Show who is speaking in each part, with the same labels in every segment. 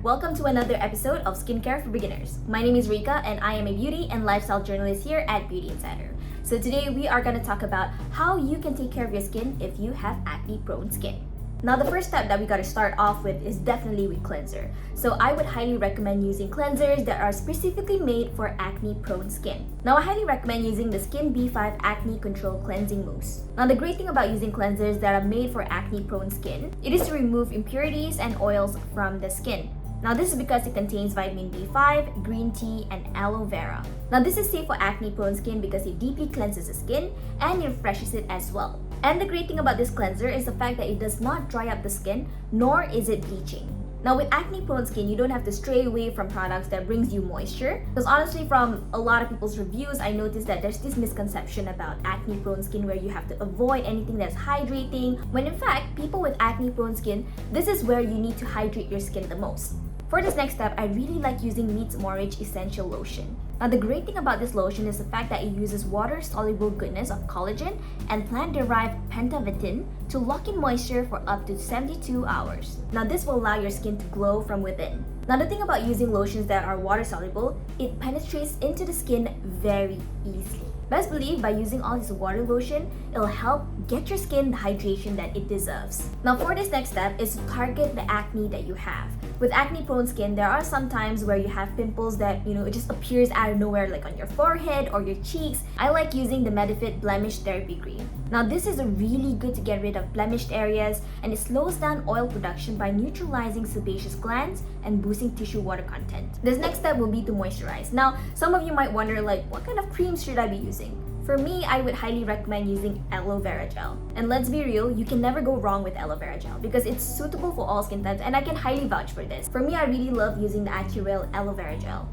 Speaker 1: Welcome to another episode of Skincare for Beginners. My name is Rika and I am a beauty and lifestyle journalist here at Beauty Insider. So today we are going to talk about how you can take care of your skin if you have acne-prone skin. Now the first step that we got to start off with is definitely with cleanser. So I would highly recommend using cleansers that are specifically made for acne-prone skin. Now I highly recommend using the Skin B5 Acne Control Cleansing Mousse. Now the great thing about using cleansers that are made for acne-prone skin, it is to remove impurities and oils from the skin. Now this is because it contains vitamin B5, green tea, and aloe vera. Now this is safe for acne-prone skin because it deeply cleanses the skin and it refreshes it as well. And the great thing about this cleanser is the fact that it does not dry up the skin, nor is it bleaching. Now with acne-prone skin, you don't have to stray away from products that brings you moisture. Because honestly, from a lot of people's reviews, I noticed that there's this misconception about acne-prone skin where you have to avoid anything that's hydrating, when in fact, people with acne-prone skin, this is where you need to hydrate your skin the most. For this next step, I really like using Meets More Rich Essential Lotion. Now the great thing about this lotion is the fact that it uses water-soluble goodness of collagen and plant-derived pentavitin to lock in moisture for up to 72 hours. Now this will allow your skin to glow from within. Now the thing about using lotions that are water-soluble, it penetrates into the skin very easily. Best believe by using all this water lotion, it'll help get your skin the hydration that it deserves. Now for this next step is to target the acne that you have. With acne-prone skin, there are some times where you have pimples that, it just appears out of nowhere, like on your forehead or your cheeks. I like using the Medifit Blemish Therapy Cream. Now this is really good to get rid of blemished areas, and it slows down oil production by neutralizing sebaceous glands and boosting tissue water content. This next step will be to moisturize. Now some of you might wonder, like, what kind of creams should I be using? For me, I would highly recommend using aloe vera gel. And let's be real, you can never go wrong with aloe vera gel because it's suitable for all skin types, and I can highly vouch for this. For me, I really love using the Acurel aloe vera gel.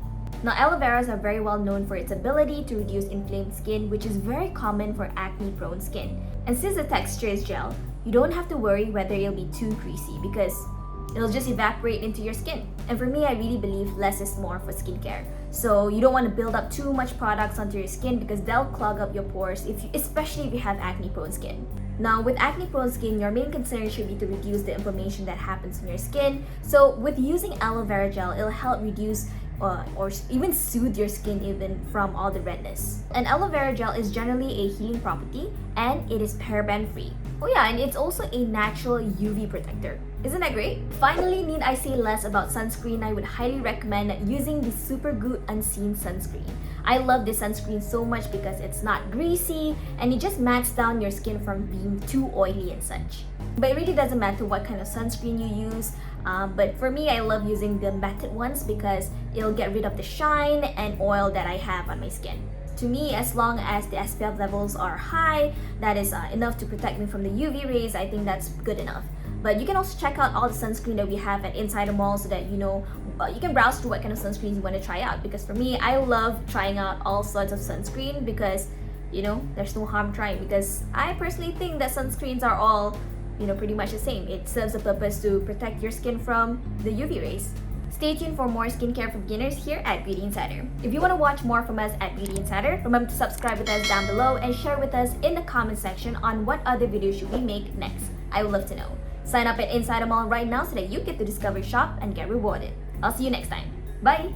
Speaker 1: Now, aloe veras are very well known for its ability to reduce inflamed skin, which is very common for acne-prone skin. And since the texture is gel, you don't have to worry whether it'll be too greasy because it'll just evaporate into your skin. And for me, I really believe less is more for skincare. So you don't want to build up too much products onto your skin because they'll clog up your pores, especially if you have acne-prone skin. Now, with acne-prone skin, your main concern should be to reduce the inflammation that happens in your skin. So with using aloe vera gel, it'll help reduce or even soothe your skin even from all the redness. And aloe vera gel is generally a healing property and it is paraben free. Oh yeah, and it's also a natural UV protector. Isn't that great? Finally, need I say less about sunscreen, I would highly recommend using the Super Good Unseen Sunscreen. I love this sunscreen so much because it's not greasy and it just mats down your skin from being too oily and such. But it really doesn't matter what kind of sunscreen you use. But for me, I love using the matted ones because it'll get rid of the shine and oil that I have on my skin. To me, as long as the SPF levels are high, that is enough to protect me from the UV rays, I think that's good enough. But you can also check out all the sunscreen that we have at Insider Mall so that you can browse through what kind of sunscreens you want to try out. Because for me, I love trying out all sorts of sunscreen because, there's no harm trying. Because I personally think that sunscreens are all, pretty much the same. It serves a purpose to protect your skin from the UV rays. Stay tuned for more skincare for beginners here at Beauty Insider. If you want to watch more from us at Beauty Insider, remember to subscribe with us down below and share with us in the comment section on what other videos should we make next. I would love to know. Sign up at Insider Mall right now so that you get to discover, shop, and get rewarded. I'll see you next time. Bye!